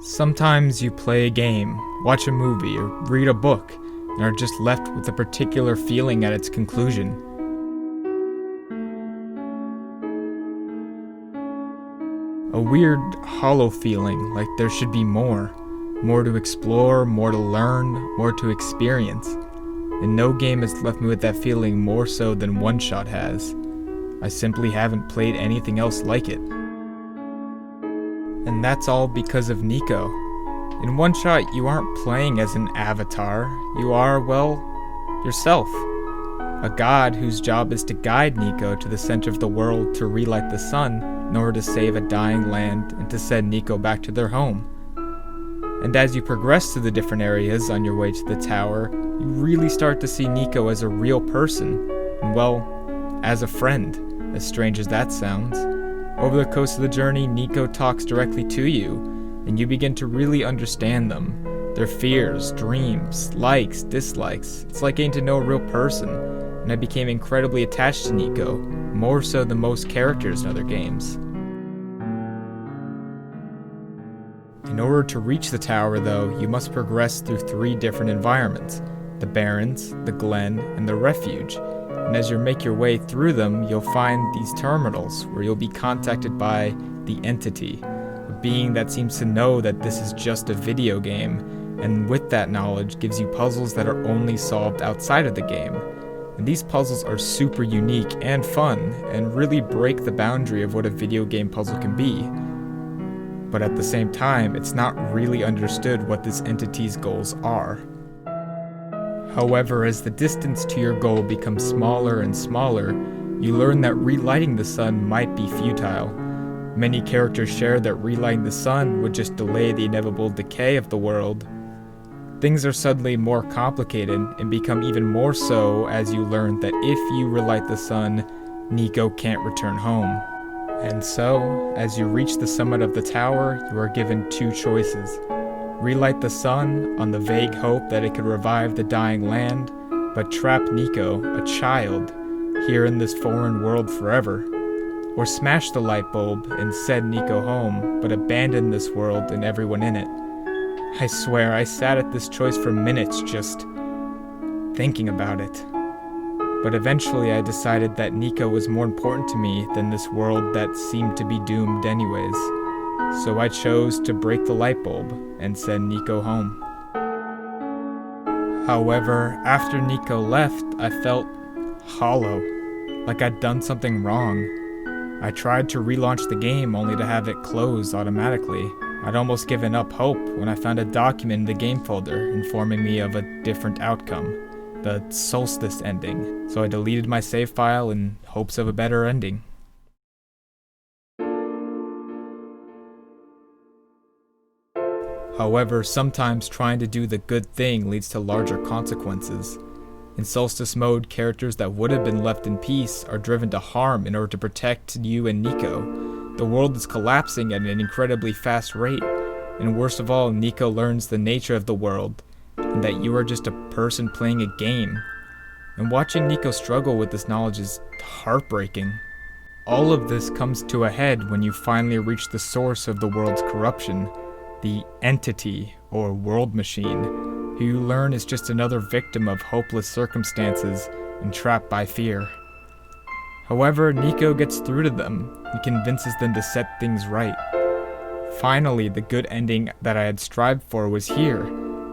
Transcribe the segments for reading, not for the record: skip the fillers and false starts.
Sometimes you play a game, watch a movie, or read a book, and are just left with a particular feeling at its conclusion. A weird, hollow feeling, like there should be more. More to explore, more to learn, more to experience. And no game has left me with that feeling more so than OneShot has. I simply haven't played anything else like it. And that's all because of Nico. In OneShot, you aren't playing as an avatar. You are, well, yourself. A god whose job is to guide Nico to the center of the world to relight the sun in order to save a dying land and to send Nico back to their home. And as you progress through the different areas on your way to the tower, you really start to see Nico as a real person, and well, as a friend, as strange as that sounds. Over the course of the journey, Nico talks directly to you, and you begin to really understand them. Their fears, dreams, likes, dislikes. It's like getting to know a real person, and I became incredibly attached to Nico, more so than most characters in other games. In order to reach the tower, though, you must progress through 3 different environments: the Barrens, the Glen, and the Refuge. And as you make your way through them, you'll find these terminals where you'll be contacted by the Entity, a being that seems to know that this is just a video game, and with that knowledge gives you puzzles that are only solved outside of the game. And these puzzles are super unique and fun, and really break the boundary of what a video game puzzle can be. But at the same time, it's not really understood what this entity's goals are. However, as the distance to your goal becomes smaller and smaller, you learn that relighting the sun might be futile. Many characters share that relighting the sun would just delay the inevitable decay of the world. Things are suddenly more complicated and become even more so as you learn that if you relight the sun, Nico can't return home. And so, as you reach the summit of the tower, you are given 2 choices. Relight the sun on the vague hope that it could revive the dying land, but trap Nico, a child, here in this foreign world forever. Or smash the light bulb and send Nico home, but abandon this world and everyone in it. I swear, I sat at this choice for minutes just thinking about it. But eventually I decided that Nico was more important to me than this world that seemed to be doomed anyways. So I chose to break the light bulb and send Nico home. However, after Nico left, I felt hollow, like I'd done something wrong. I tried to relaunch the game only to have it close automatically. I'd almost given up hope when I found a document in the game folder informing me of a different outcome, the Solstice ending, so I deleted my save file in hopes of a better ending. However, sometimes trying to do the good thing leads to larger consequences. In Solstice mode, characters that would have been left in peace are driven to harm in order to protect you and Nico. The world is collapsing at an incredibly fast rate, and worst of all, Nico learns the nature of the world, and that you are just a person playing a game. And watching Nico struggle with this knowledge is heartbreaking. All of this comes to a head when you finally reach the source of the world's corruption, the Entity, or World Machine, who you learn is just another victim of hopeless circumstances and trapped by fear. However, Nico gets through to them and convinces them to set things right. Finally, the good ending that I had strived for was here.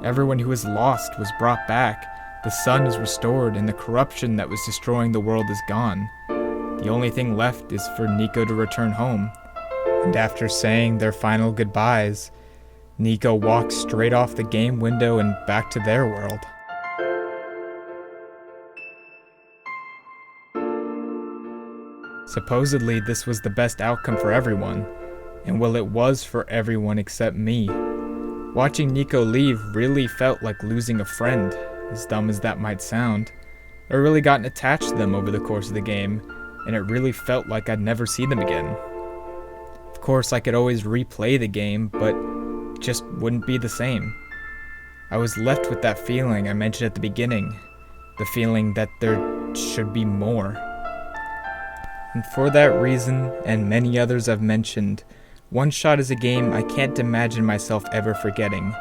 Everyone who was lost was brought back, the sun is restored, and the corruption that was destroying the world is gone. The only thing left is for Nico to return home. And after saying their final goodbyes, Nico walks straight off the game window and back to their world. Supposedly, this was the best outcome for everyone, and well, it was for everyone except me. Watching Nico leave really felt like losing a friend, as dumb as that might sound. I really gotten attached to them over the course of the game, and it really felt like I'd never see them again. Of course, I could always replay the game, but it just wouldn't be the same. I was left with that feeling I mentioned at the beginning, the feeling that there should be more. And for that reason, and many others I've mentioned, OneShot is a game I can't imagine myself ever forgetting.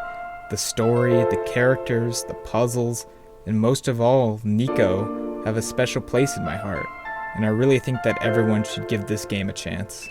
The story, the characters, the puzzles, and most of all, Nico, have a special place in my heart, and I really think that everyone should give this game a chance.